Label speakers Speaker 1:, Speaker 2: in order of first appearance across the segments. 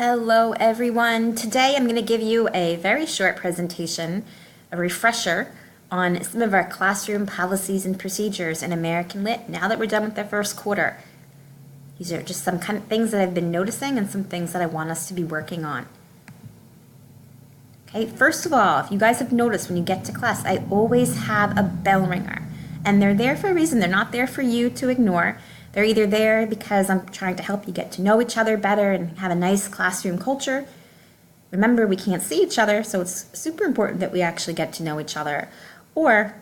Speaker 1: Hello everyone. Today I'm going to give you a very short presentation, a refresher on some of our classroom policies and procedures in American Lit now that we're done with the first quarter. These are just some kind of things that I've been noticing and some things that I want us to be working on. Okay, first of all, if you guys have noticed when you get to class, I always have a bell ringer. And they're there for a reason. They're not there for you to ignore. They're either there because I'm trying to help you get to know each other better and have a nice classroom culture. Remember, we can't see each other, so it's super important that we actually get to know each other. Or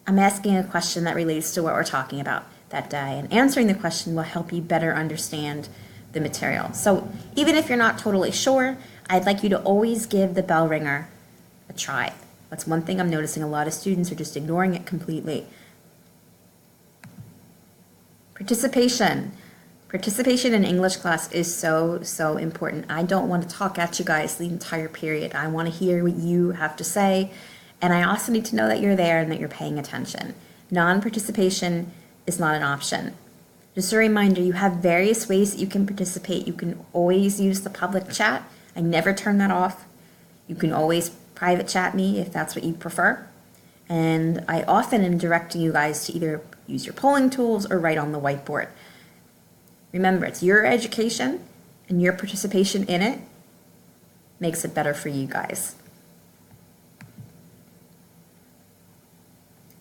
Speaker 1: I'm asking a question that relates to what we're talking about that day, and answering the question will help you better understand the material. So even if you're not totally sure, I'd like you to always give the bell ringer a try. That's one thing I'm noticing. A lot of students are just ignoring it completely. Participation. Participation in English class is so important. I don't want to talk at you guys the entire period. I want to hear what you have to say, and I also need to know that you're there and that you're paying attention. Non-participation is not an option. Just a reminder, you have various ways that you can participate. You can always use the public chat. I never turn that off. You can always private chat me if that's what you prefer. And I often am directing you guys to either use your polling tools or write on the whiteboard. Remember, it's your education and your participation in it makes it better for you guys.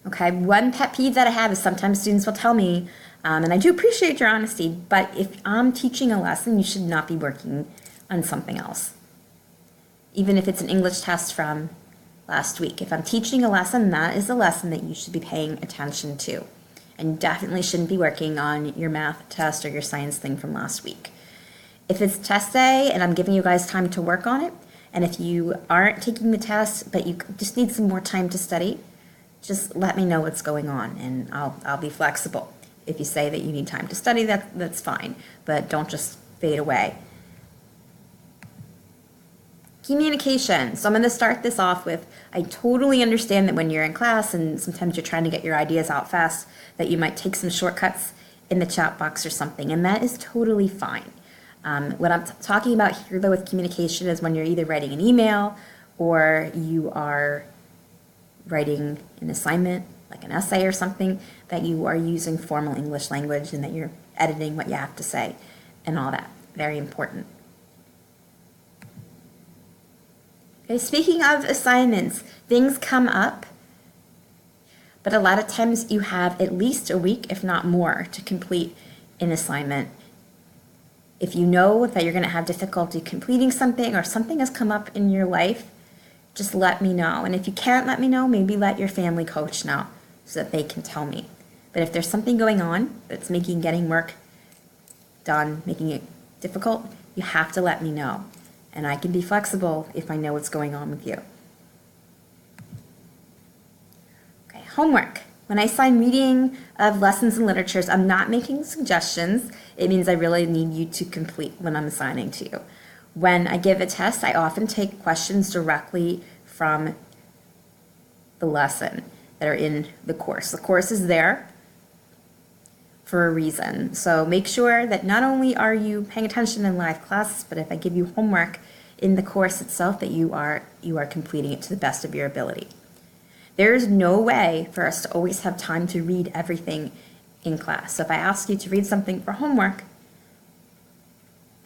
Speaker 1: Okay, one pet peeve that I have is sometimes students will tell me, and I do appreciate your honesty, but if I'm teaching a lesson, you should not be working on something else. Even if it's an English test from last week. If I'm teaching a lesson, that is a lesson that you should be paying attention to. And you definitely shouldn't be working on your math test or your science thing from last week. If it's test day and I'm giving you guys time to work on it, and if you aren't taking the test but you just need some more time to study, just let me know what's going on and I'll be flexible. If you say that you need time to study, that's fine, but don't just fade away. Communication. So I'm going to start this off with, I totally understand that when you're in class and sometimes you're trying to get your ideas out fast, that you might take some shortcuts in the chat box or something, and that is totally fine. What I'm talking about here, though, with communication is when you're either writing an email or you are writing an assignment, like an essay or something, that you are using formal English language and that you're editing what you have to say and all that. Very important. Okay, speaking of assignments, things come up, but a lot of times you have at least a week, if not more, to complete an assignment. If you know that you're going to have difficulty completing something or something has come up in your life, just let me know. And if you can't let me know, maybe let your family coach know so that they can tell me. But if there's something going on that's making getting work done, making it difficult, you have to let me know. And I can be flexible if I know what's going on with you. Okay, homework. When I assign reading of lessons and literatures, I'm not making suggestions. It means I really need you to complete what I'm assigning to you. When I give a test, I often take questions directly from the lesson that are in the course. The course is there for a reason. So make sure that not only are you paying attention in live classes, but if I give you homework in the course itself, that you are completing it to the best of your ability. There is no way for us to always have time to read everything in class. So if I ask you to read something for homework,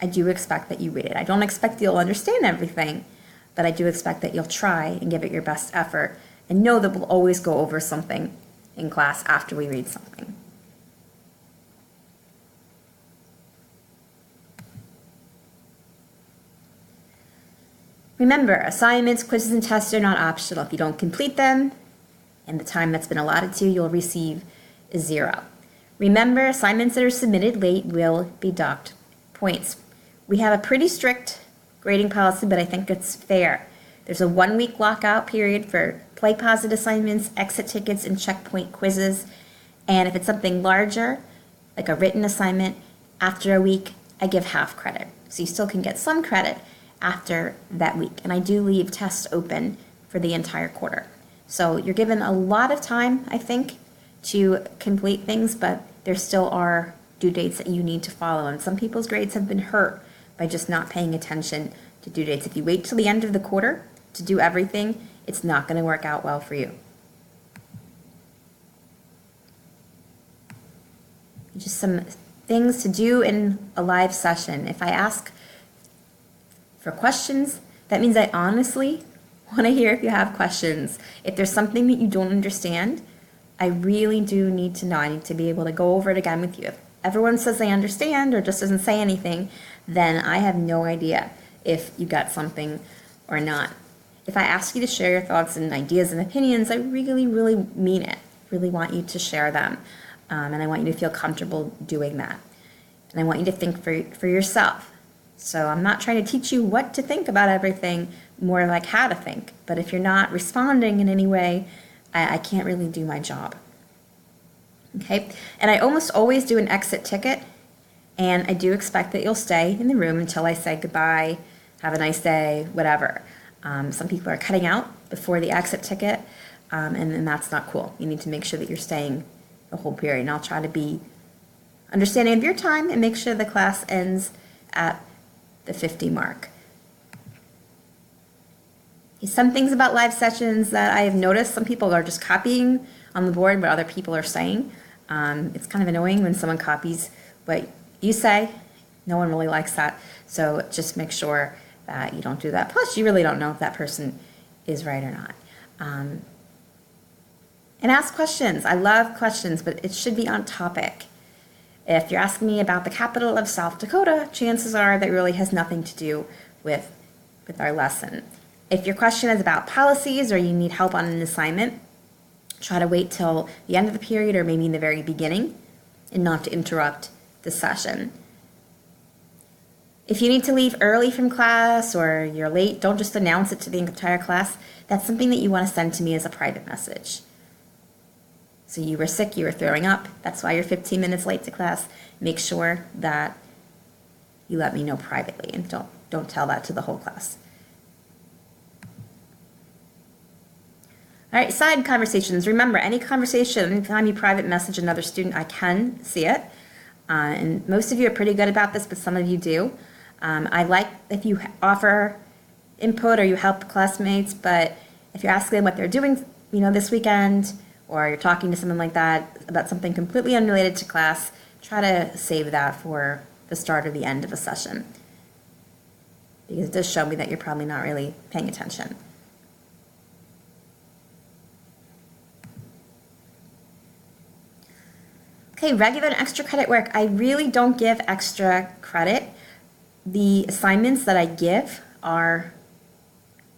Speaker 1: I do expect that you read it. I don't expect you'll understand everything, but I do expect that you'll try and give it your best effort and know that we'll always go over something in class after we read something. Remember, assignments, quizzes, and tests are not optional. If you don't complete them in the time that's been allotted to you, you'll receive a 0. Remember, assignments that are submitted late will be docked points. We have a pretty strict grading policy, but I think it's fair. There's a 1-week lockout period for play posit assignments, exit tickets, and checkpoint quizzes. And if it's something larger, like a written assignment, after a week, I give half credit. So you still can get some credit after that week. And I do leave tests open for the entire quarter. So you're given a lot of time, I think, to complete things, but there still are due dates that you need to follow. And some people's grades have been hurt by just not paying attention to due dates. If you wait till the end of the quarter to do everything, it's not going to work out well for you. Just some things to do in a live session. If I ask for questions, that means I honestly want to hear if you have questions. If there's something that you don't understand, I really do need to know. I need to be able to go over it again with you. If everyone says they understand or just doesn't say anything, then I have no idea if you got something or not. If I ask you to share your thoughts and ideas and opinions, I really, really mean it. Really want you to share them. And I want you to feel comfortable doing that. And I want you to think for yourself. So I'm not trying to teach you what to think about everything, more like how to think. But if you're not responding in any way, I can't really do my job. Okay? And I almost always do an exit ticket, and I do expect that you'll stay in the room until I say goodbye, have a nice day, whatever. Some people are cutting out before the exit ticket, and that's not cool. You need to make sure that you're staying the whole period, and I'll try to be understanding of your time and make sure the class ends at the 50 mark. Some things about live sessions that I have noticed, some people are just copying on the board what other people are saying. It's kind of annoying when someone copies what you say. No one really likes that. So just make sure that you don't do that. Plus, you really don't know if that person is right or not. And ask questions. I love questions, but it should be on topic. If you're asking me about the capital of South Dakota, chances are that really has nothing to do with our lesson. If your question is about policies or you need help on an assignment, try to wait till the end of the period or maybe in the very beginning and not to interrupt the session. If you need to leave early from class or you're late, don't just announce it to the entire class. That's something that you want to send to me as a private message. So you were sick, you were throwing up, that's why you're 15 minutes late to class. Make sure that you let me know privately and don't tell that to the whole class. All right, side conversations. Remember, any conversation, anytime you private message another student, I can see it. And most of you are pretty good about this, but some of you do. I like if you offer input or you help classmates, but if you're asking them what they're doing, this weekend, or you're talking to someone like that about something completely unrelated to class, try to save that for the start or the end of a session. Because it does show me that you're probably not really paying attention. Okay, regular and extra credit work. I really don't give extra credit. The assignments that I give are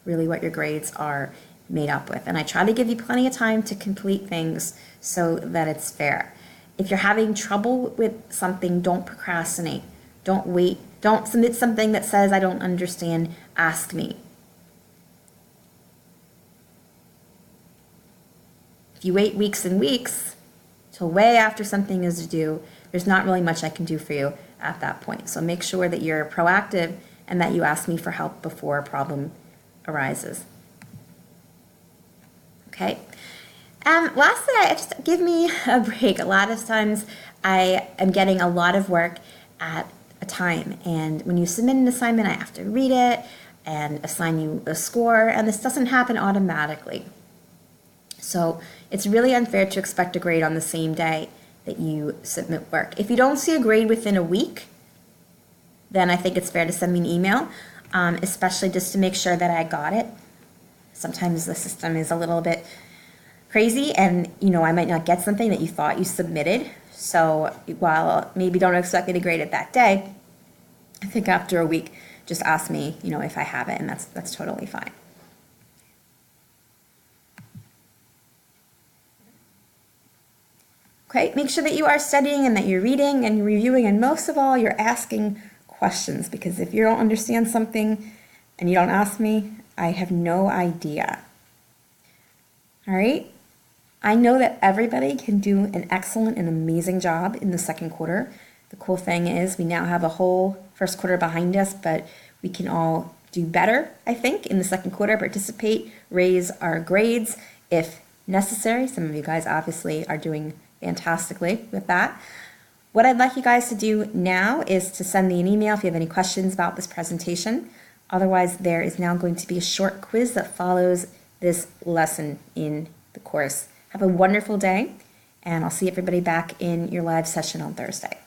Speaker 1: really what your grades are made up with. And I try to give you plenty of time to complete things so that it's fair. If you're having trouble with something, don't procrastinate. Don't wait. Don't submit something that says, I don't understand, ask me. If you wait weeks and weeks, till way after something is due, there's not really much I can do for you at that point. So make sure that you're proactive and that you ask me for help before a problem arises. Okay. Lastly, just give me a break. A lot of times I am getting a lot of work at a time. And when you submit an assignment, I have to read it and assign you a score. And this doesn't happen automatically. So it's really unfair to expect a grade on the same day that you submit work. If you don't see a grade within a week, then I think it's fair to send me an email, especially just to make sure that I got it. Sometimes the system is a little bit crazy and, I might not get something that you thought you submitted. So while maybe don't expect me to grade it that day, I think after a week, just ask me, if I have it, and that's totally fine. Okay, make sure that you are studying and that you're reading and reviewing, and most of all, you're asking questions, because if you don't understand something and you don't ask me, I have no idea. All right? I know that everybody can do an excellent and amazing job in the second quarter. The cool thing is we now have a whole first quarter behind us, but we can all do better, I think, in the second quarter, participate, raise our grades if necessary. Some of you guys obviously are doing fantastically with that. What I'd like you guys to do now is to send me an email if you have any questions about this presentation. Otherwise, there is now going to be a short quiz that follows this lesson in the course. Have a wonderful day, and I'll see everybody back in your live session on Thursday.